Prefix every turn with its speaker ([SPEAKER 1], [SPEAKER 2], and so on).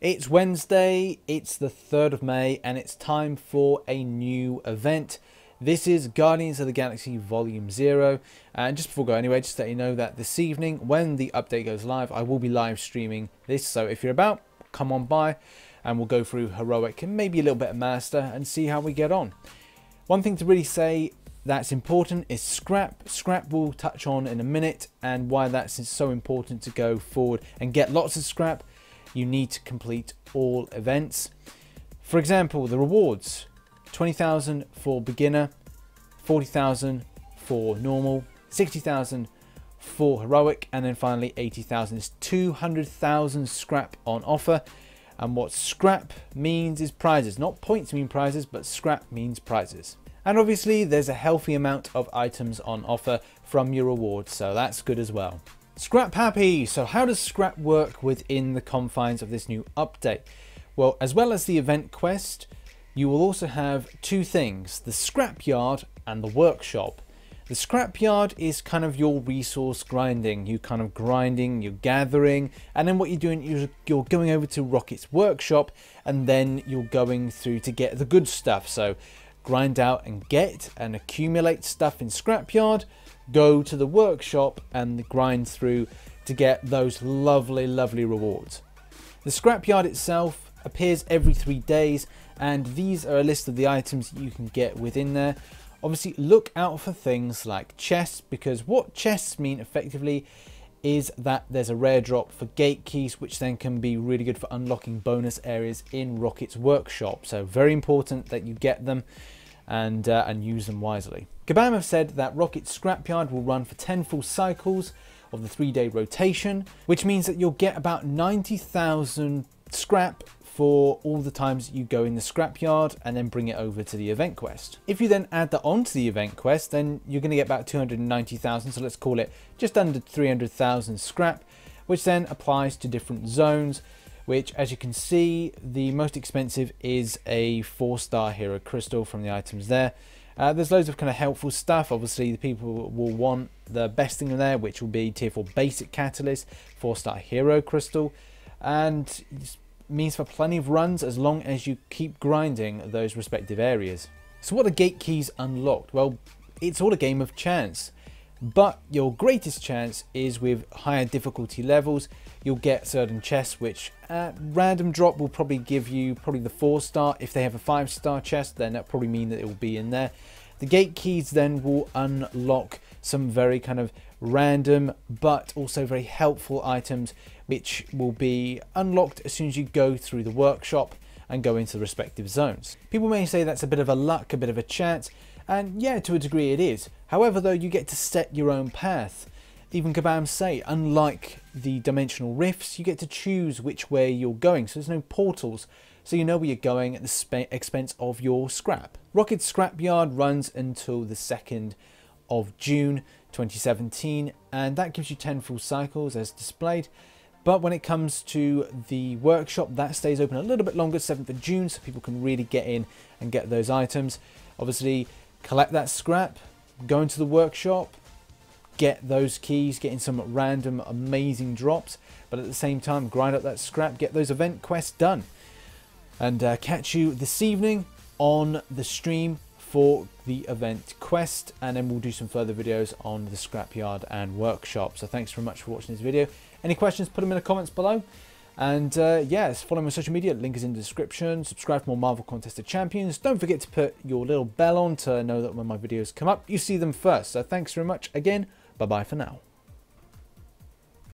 [SPEAKER 1] It's Wednesday, it's the 3rd of May, and it's time for a new event. This is Guardians of the Galaxy Volume 0. And just before we go anyway, just to let you know that this evening, when the update goes live, I will be live streaming this. So if you're about, come on by and we'll go through Heroic and maybe a little bit of Master and see how we get on. One thing to really say that's important is Scrap. Scrap we'll touch on in a minute, and why that's so important to go forward and get lots of Scrap. You need to complete all events. For example, the rewards: 20,000 for beginner, 40,000 for normal, 60,000 for heroic, and then finally 80,000. Is 200,000 Scrap on offer. And what Scrap means is prizes. Not points mean prizes, but Scrap means prizes. And obviously there's a healthy amount of items on offer from your rewards, so that's good as well. Scrap happy. So how does Scrap work within the confines of this new update? Well, as well as the event quest, you will also have two things: the Scrapyard and the workshop. The Scrapyard is kind of your resource grinding. You're kind of grinding, you're gathering, and then what you're doing is you're going over to Rocket's workshop, and then you're going through to get the good stuff. So grind out and get and accumulate stuff in Scrapyard, go to the workshop and grind through to get those lovely rewards. The Scrapyard itself appears every 3 days, and these are a list of the items you can get within there. Obviously look out for things like chests, because what chests mean effectively is that there's a rare drop for gate keys, which then can be really good for unlocking bonus areas in Rocket's workshop. So very important that you get them and use them wisely. Kabam have said that Rocket's Scrapyard will run for 10 full cycles of the 3-day rotation, which means that you'll get about 90,000 scrap for all the times you go in the Scrapyard and then bring it over to the event quest. If you then add that onto the event quest, then you're going to get about 290,000, so let's call it just under 300,000 scrap, which then applies to different zones, which, as you can see, the most expensive is a 4-star hero crystal from the items there. There's loads of kind of helpful stuff. Obviously the people will want the best thing in there, which will be tier 4 basic catalyst, 4-star hero crystal, and it means for plenty of runs as long as you keep grinding those respective areas. So what are gate keys unlocked? Well, it's all a game of chance, but your greatest chance is with higher difficulty levels. You'll get certain chests which at random drop will probably give you the 4-star. If they have a 5-star chest, then that probably mean that it will be in there. The gate keys then will unlock some very kind of random but also very helpful items, which will be unlocked as soon as you go through the workshop and go into the respective zones. People may say that's a bit of a luck, a bit of a chance, and yeah, to a degree it is. However, though, you get to set your own path. Even Kabam say, unlike the dimensional rifts, you get to choose which way you're going, so there's no portals, so you know where you're going at the expense of your scrap. Rocket's Scrapyard runs until the 2nd of June 2017, and that gives you 10 full cycles as displayed. But when it comes to the workshop, that stays open a little bit longer, 7th of June, so people can really get in and get those items. Obviously, collect that scrap, go into the workshop, get those keys, get in some random amazing drops, but at the same time grind up that scrap, get those event quests done. And catch you this evening on the stream for the event quest, and then we'll do some further videos on the Scrapyard and workshop. So thanks very much for watching this video. Any questions, put them in the comments below. And yes, follow me on social media, link is in the description. Subscribe for more Marvel Contested Champions. Don't forget to put your little bell on to know that when my videos come up, you see them first. So thanks very much again. Bye bye for now.